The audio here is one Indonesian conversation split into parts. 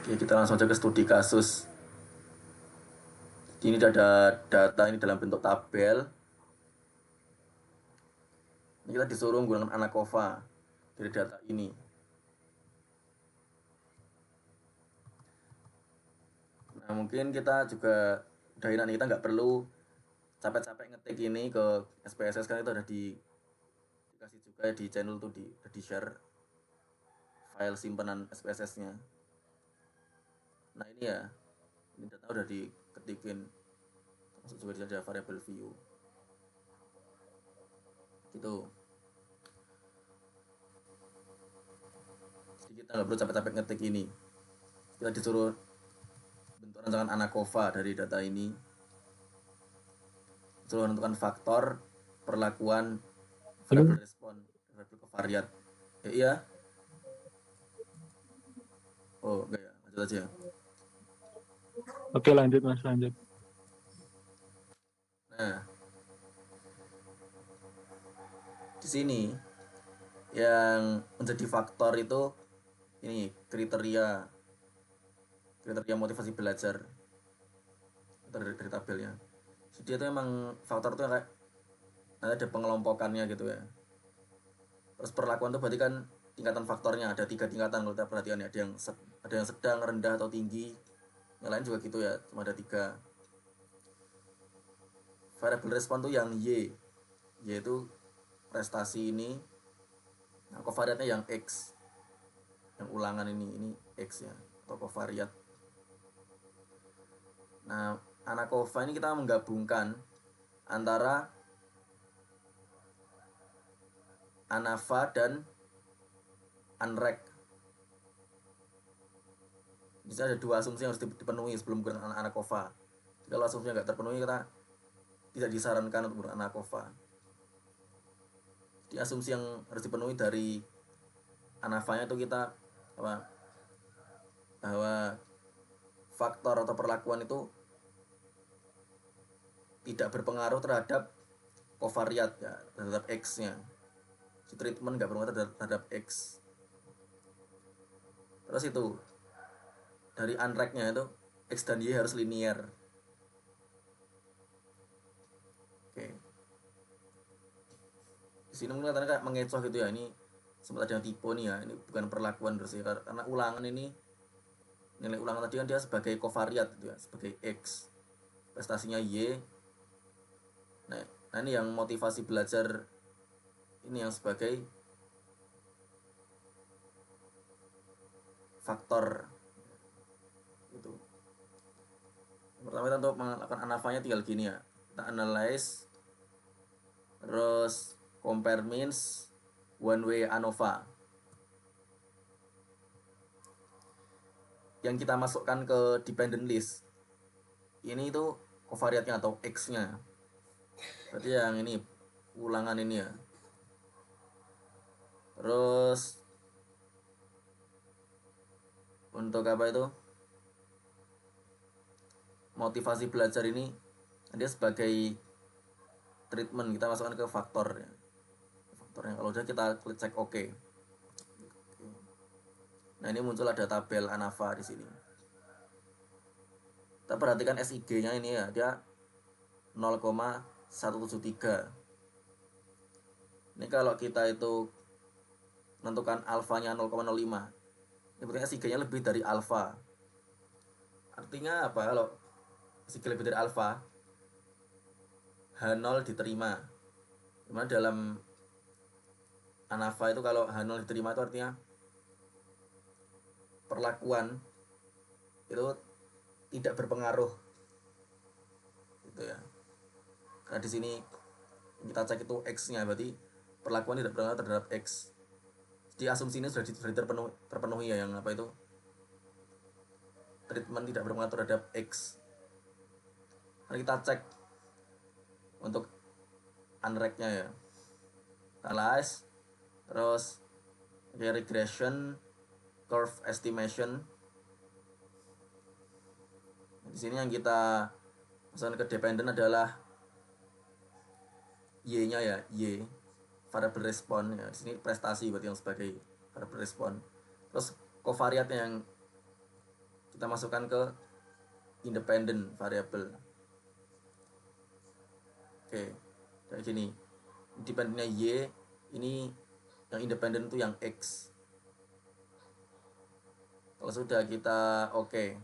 Oke, kita langsung aja ke studi kasus. Ini ada data ini dalam bentuk tabel. Ini kita disuruh menggunakan ANACOVA dari data ini. Nah, mungkin kita juga udah enak nih, kita nggak perlu capek-capek ngetik ini ke SPSS, kan itu udah dikasih juga di channel tuh, udah di share file simpanan SPSS-nya. Nah ini ya, ini data udah diketikin, masuk juga di ada variable view gitu. Jadi kita nggak perlu capek-capek ngetik ini, kita disuruh bentuk rancangan ANACOVA dari data ini, disuruh menentukan faktor perlakuan variable Halo? respon, variable covariat. Ya iya. Oh enggak ya, lanjut aja. Oke, lanjut Mas, lanjut. Nah, di sini yang menjadi faktor itu ini kriteria kriteria motivasi belajar dari tabelnya. Jadi itu emang faktor itu kayak ada pengelompokannya gitu ya. Terus perlakuan itu berarti kan tingkatan faktornya ada 3 tingkatan kalau kita perhatikan ya. Ada yang sedang, rendah atau tinggi. Yang lain juga gitu ya, cuma ada 3. Variable respon tuh yang Y, yaitu prestasi ini. Nah, covariatnya yang X, yang ulangan ini X ya, atau covariat. Nah, ANACOVA ini kita menggabungkan antara ANAVA dan ANREC. Di sini ada 2 asumsi yang harus dipenuhi sebelum menggunakan ANACOVA. Kalau asumsinya nggak terpenuhi, kita tidak disarankan untuk menggunakan ANACOVA. Jadi asumsi yang harus dipenuhi dari ANAVA-nya itu kita apa, bahwa faktor atau perlakuan itu tidak berpengaruh terhadap covariat ya, terhadap X-nya. Si treatment nggak berpengaruh terhadap X. Terus itu dari unrack-nya itu X dan Y harus linear. Oke. Di sini mungkin katanya kayak mengecoh gitu ya. Ini sempat ada yang tipe nih ya. Ini bukan perlakuan terus ya, karena ulangan ini, nilai ulangan tadi kan dia sebagai covariat gitu ya, sebagai X. Prestasinya Y. Nah ini yang motivasi belajar ini yang sebagai faktor itu. Pertama kita untuk melakukan anavanya tinggal gini ya, kita analyze, terus compare means, one way ANOVA yang kita masukkan ke dependent list. Ini itu covariatnya atau X-nya, berarti yang ini ulangan ini ya. Terus untuk apa itu, motivasi belajar ini dia sebagai treatment, kita masukkan ke faktor ya. Faktornya kalau udah kita klik cek oke. Nah ini muncul ada tabel ANAVA di sini. Kita perhatikan SIG-nya ini ya, dia 0,173. Ini kalau kita itu menentukan alfanya 0,05, ini berarti SIG-nya lebih dari alfa. Artinya apa? Kalau SIG lebih dari alfa, H0 diterima. Dimana dalam ANAVA itu kalau H0 diterima itu artinya perlakuan itu tidak berpengaruh gitu ya. Karena di sini kita cek itu X-nya, berarti perlakuan tidak berpengaruh terhadap X. Jadi asumsi ini sudah terpenuhi ya, yang apa itu, treatment tidak berpengaruh terhadap X. Mari kita cek untuk unrack-nya ya. Analyze, terus regression, curve estimation. Di sini yang kita masukkan ke dependent adalah Y-nya ya, Y, variable respon ya. Di sini prestasi berarti yang sebagai variable respon. Terus covariatnya yang kita masukkan ke independent variable. Oke, kayak gini. Independennya Y, ini yang independen itu yang X. Kalau sudah kita oke,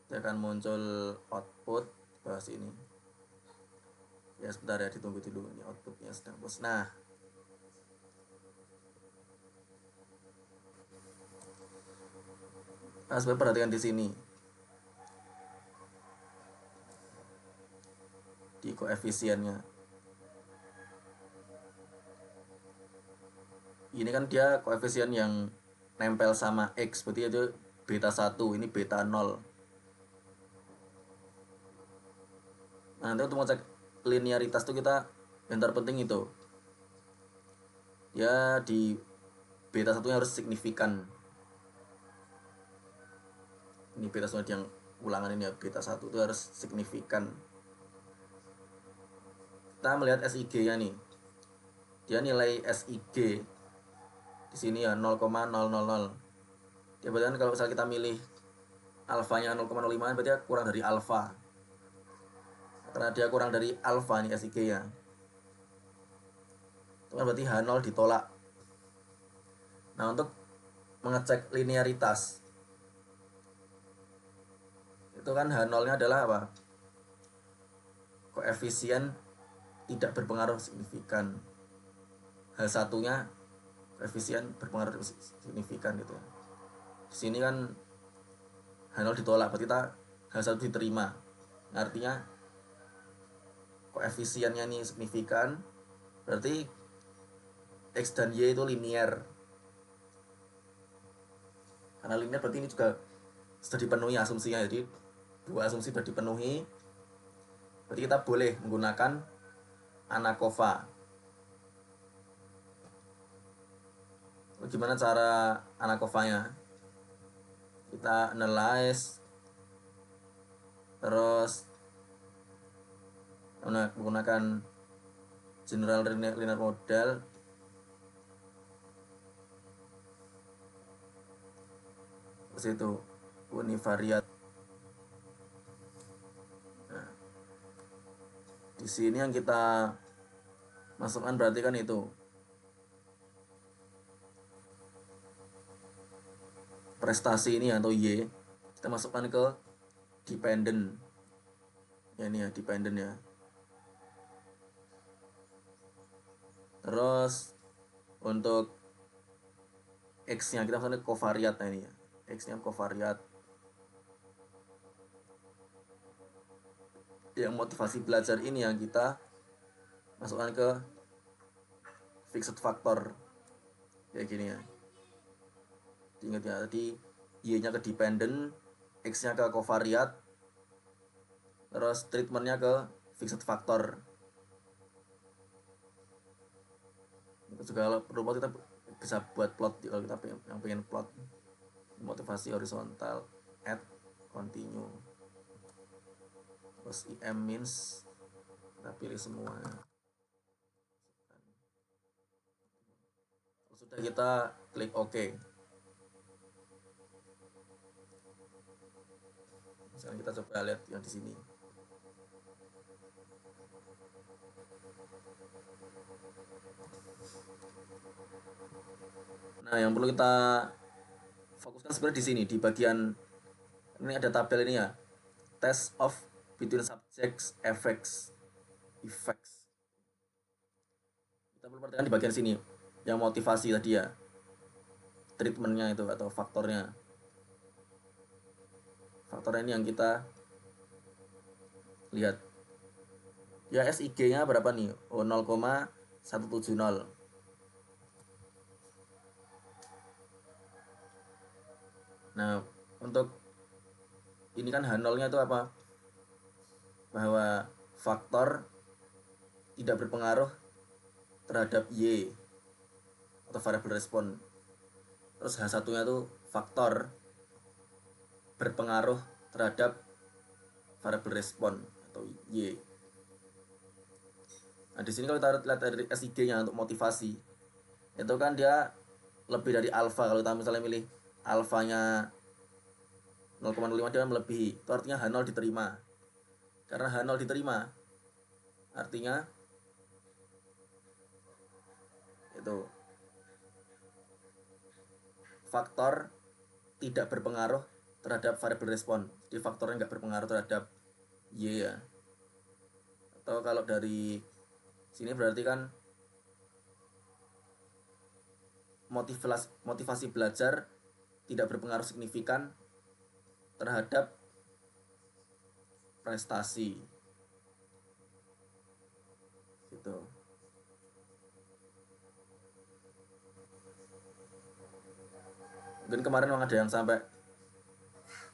dia akan muncul output bahas ini. Ya sebentar ya, ditunggu dulu, ini outputnya sedang bos. Nah, sebentar, perhatikan di sini di koefisiennya. Ini kan dia koefisien yang nempel sama X, berarti itu beta 1, ini beta 0. Nah, nanti untuk ngecek linearitas itu kita yang terpenting itu ya di beta 1 nya harus signifikan. Ini beta 1 yang ulangan ini ya, beta 1 itu harus signifikan. Kita melihat SIG nya nih, dia nilai SIG di sini ya 0,000. Ya berarti kan kalau misalnya kita milih alfanya 0,05 berarti kurang dari alfa. Karena dia kurang dari alfa nih SIG nya, itu kan berarti H0 ditolak. Nah, untuk mengecek linearitas itu kan H0 nya adalah apa? Koefisien tidak berpengaruh signifikan. H1 nya koefisien berpengaruh signifikan gitu. Di sini kan H0 ditolak, berarti kita H1 diterima. Artinya koefisiennya ini signifikan, berarti X dan Y itu linear. Karena linear berarti ini juga sudah dipenuhi asumsinya, jadi dua asumsi sudah dipenuhi, berarti kita boleh menggunakan ANACOVA. Gimana cara ANACOVA-nya? Kita analyze, terus menggunakan general linear model, terus itu univariate. Nah, di sini yang kita masukkan berarti kan itu prestasi ini atau Y, kita masukkan ke dependent ya, ini ya dependent ya. Terus untuk X nya kita masukkan ke covariate. Nah ini ya, X nya covariate. Yang motivasi belajar ini yang kita masukkan ke fixed factor kayak gini ya. Ingat ya, tadi Y nya ke dependent, X nya ke covariate, terus treatmentnya ke fixed factor. Itu juga kalau perlu plot kita bisa buat plot kalau kita pengen plot motivasi horizontal add continue, terus IM means kita pilih semua. Sudah, kita klik OK. Sekarang kita coba lihat yang di sini. Nah, yang perlu kita fokuskan sebenarnya di sini, di bagian ini ada tabel ini ya, test of between subjects effects. Kita perlu perhatikan di bagian sini yang motivasi tadi ya, treatmentnya itu atau faktornya ini yang kita lihat ya. SIG nya berapa nih? 0,170. Nah, untuk ini kan H0 nya itu apa? Bahwa faktor tidak berpengaruh terhadap Y atau variable respon. Terus H1 nya itu faktor berpengaruh terhadap variable respon atau Y. Nah, di sini kalau kita lihat dari SIG nya untuk motivasi, itu kan dia lebih dari alfa. Kalau kita misalnya milih alfanya 0,05 dia melebihi, itu artinya H0 diterima. Karena H0 diterima artinya itu faktor tidak berpengaruh terhadap variabel respon, jadi faktornya nggak berpengaruh terhadap Y ya. Atau kalau dari sini berarti kan motivasi belajar tidak berpengaruh signifikan terhadap prestasi gitu. Mungkin kemarin memang ada yang sampai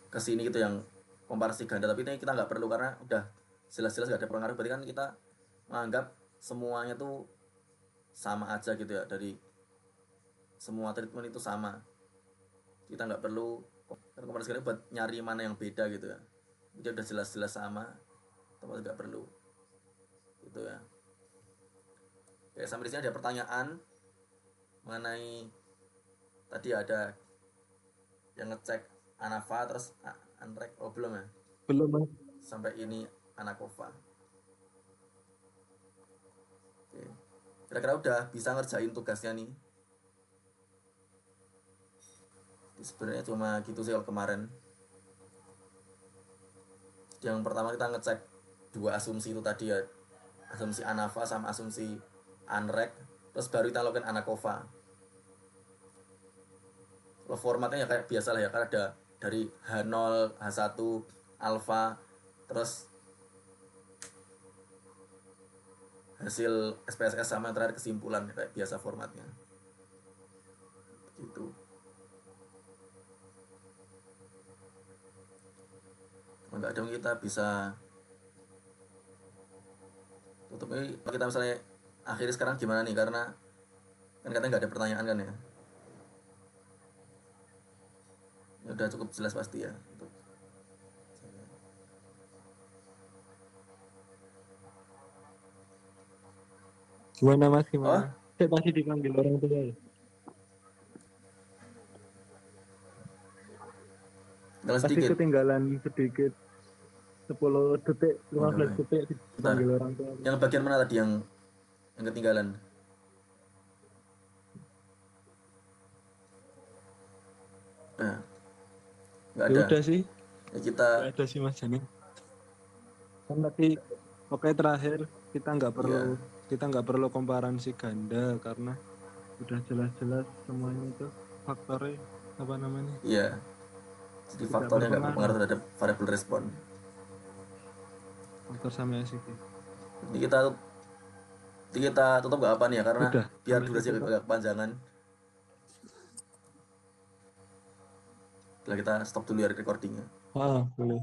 ke sini gitu yang komparasi ganda, tapi ini kita nggak perlu karena udah jelas-jelas nggak ada pengaruh. Berarti kan kita menganggap semuanya tuh sama aja gitu ya, dari semua treatment itu sama. Kita nggak perlu kan komparasi ganda buat nyari mana yang beda gitu ya. Jadi udah jelas-jelas sama, tapi nggak perlu gitu ya. Oke, sampai di sini ada pertanyaan mengenai tadi ada yang ngecek Anava terus Anrek, oh belum ya? Belum, Mas. Sampai ini Anakova. Oke. Kira-kira udah bisa ngerjain tugasnya nih. Sebenarnya cuma gitu sih kalau kemarin. Yang pertama kita ngecek dua asumsi itu tadi ya, asumsi Anava sama asumsi Anrek, terus baru kita lakukan Anakova. Kalau formatnya ya kayak biasa lah ya, kan ada dari H0, H1, alfa, terus hasil SPSS sama yang terakhir kesimpulan, kayak biasa formatnya gitu. Kalau nggak ada kita bisa tutup ini. Kita misalnya akhirnya sekarang gimana nih, karena kan katanya nggak ada pertanyaan kan ya. Ya udah cukup jelas pasti ya. Gimana, Mas? Oh, Gimana? Saya pasti dipanggil orang tua ya. tinggal Pasti sedikit. ketinggalan sedikit 10 detik, Oke, 15 oke. detik Bentar. dipanggil orang tua. Yang bagian mana tadi yang ketinggalan? Nah, nggak Ya ada. udah sih, Ya kita nggak ada sih Mas Jani. Kan tadi oke terakhir ya kita nggak perlu komparasi ganda karena udah jelas-jelas semuanya itu faktornya apa namanya ya. Jadi tidak faktornya nggak berpengaruh, berpengaruh terhadap variabel respon. faktor sama SIG. Jadi kita tutup nggak apa nih ya, karena Udah biar sampai durasi situ Pak. agak kepanjangan. Setelah kita stop dulu ya recordingnya. Ah, boleh.